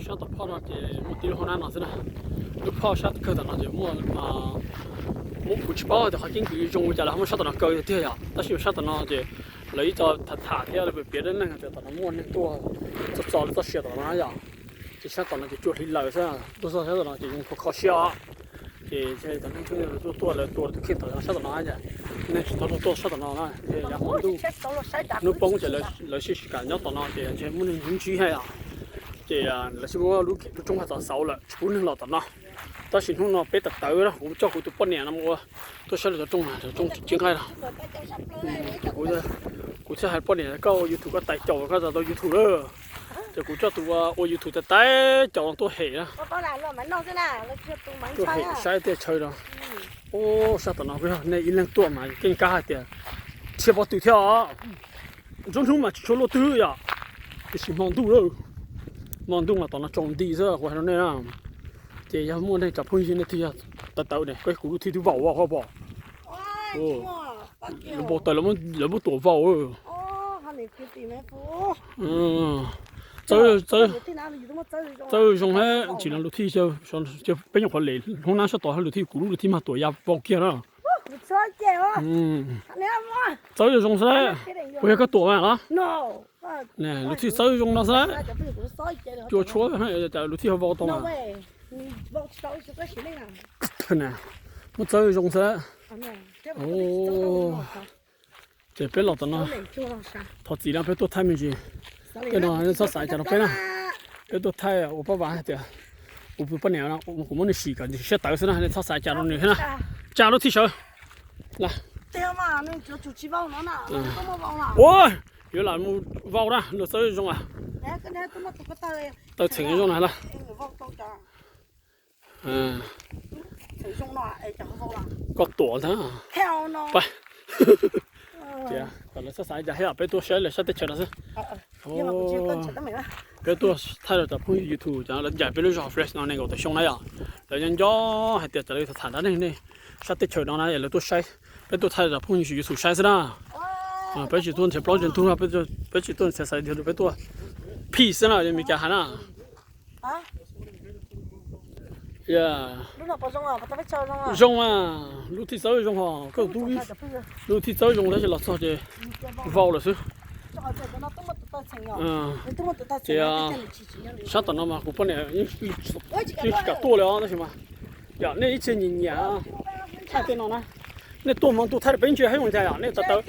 sát tập phao thì một tí hôm nay nó thế này lúc phao sát cơ thì nó chỉ mua một củ bao thì họ chính cái dùng cái là không sát nó cơ thì thế à,但是sát nó thì lấy cho thật thà thế là别人那个就nó mua nên多就找了就写到那样，就sát nó就做起来噻，多少sát nó就用靠下，thì咱们就多了就可以到上sát nó呀，那它都多sát nó呢，然后都nó bông起来是干要到那的，这没能允许呀。thì là chỉ có lúc trong hạt sáu là cũng nên lọt nó, ta xin không nó bé tật tới đó, cũng cho cụ tụi con nè nó mua, tôi sẽ là trong triển khai nào, cụ sẽ hai con nè câu YouTube có tài trò có giờ tôi YouTube đó, thì cụ cho tụi YouTube tật tới trò tôi hệ đó, tôi hệ sai tiền chơi đó, ô sao tụi nó bây giờ này in lên tua mà kinh cá tiền, chưa bao tùy theo, trong mà cho lô tư ya, thì chỉ mong đủ đâu. Mong đúng là tao nó trồng đi rồi, hoặc là này à, thì giờ mua này chặt phun gì này thì tao tao này, cái củ thì vào vào bỏ, nó bỏ tới nó bỏ tổ vào rồi, chơi dùng hết chỉ là lúa thì chơi bây giờ họ lấy, hôm nay sẽ tỏi lúa thì củ lúa thì mà tỏi ya vào kia đó, chơi dùng thế, bây giờ cái tỏi mà đó. Nè, lúc thì sấy dùng nó sao? Chua chua hay là lúc thì họ vào tông à? Nè, một sấy dùng sao? Ồ, chỉ biết lọt nó, thật gì là biết tôi thay mình gì? Cái đó nó sao xài cho nó biết nè, biết tôi thay à, 我爸爸的，我不年了，我们的时间就先到时呢，他啥加入你看呐，加入提手，来。对嘛，那就去包了呢，怎么包了？喂。原来木vào ra, nó sấy dùng à? Tao chỉnh dùng này là. Có tổ thế à? Phải. Chị à, còn nó sai giờ hay bé tôi sẽ là sẽ tới chơi nó chứ? Bé tôi thay đổi tập hướng YouTube, chẳng là giải bé lúc học fresh nó này có thể dùng này à? Là nhân do hay tiệt tới thằng đó này, sẽ tới chơi nó này là tôi sai, bé tôi thay đổi tập hướng YouTube sai ra. Bây giờ tôi sẽ bảo chuyện thu bây giờ tôi sẽ xài được bây tôi peace nào mình cả hả yeah dùng à lúc thì sáu dùng họ có đủ lúc thì sáu dùng đấy là sao chứ vào là chứ thì sát tận nó mà cũng phân này như cả tua rồi đó chứ mà dạ nên ít chơi nhìn nhá thay tên nó nè nên tua mong tua thay được bên chơi hay không thay à nên tao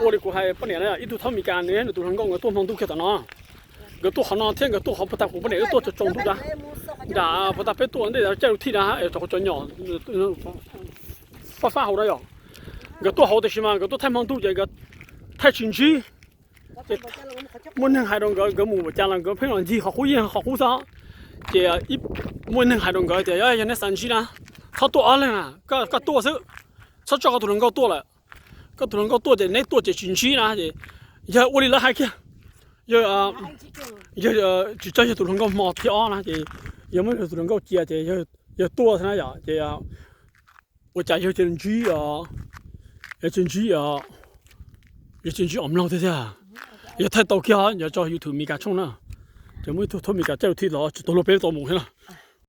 我哋过系不年咧，呢度偷米間咧，呢度香港嘅多方都其實喏，個多行啊，聽個多好不大湖不年多就種都㗎，嗱不大俾多人哋就天啊，就盡用，發好多樣，個多好的是嘛，個多太忙都這個太清楚，滿人係動個木匠人個平常時學好嘢學好啥，這一滿人係動個就有人哋神奇啦，他多啊啦，個多少，他這個都能夠多了。có tụi nó có tua thì nấy tua chỉ chuyển chi là thì giờ ôn đi là hai kia giờ chỉ cho tụi nó có một thì là thì giờ mới tụi nó có chia thì giờ tua thế này thì tôi chạy cho chuyển chi giờ chuyển chi ẩm lâu thế à giờ thay tàu kia giờ cho YouTube mi cả chung nữa giờ mới thôi mi cả chơi thì đó tụi nó bé tàu mù thế nào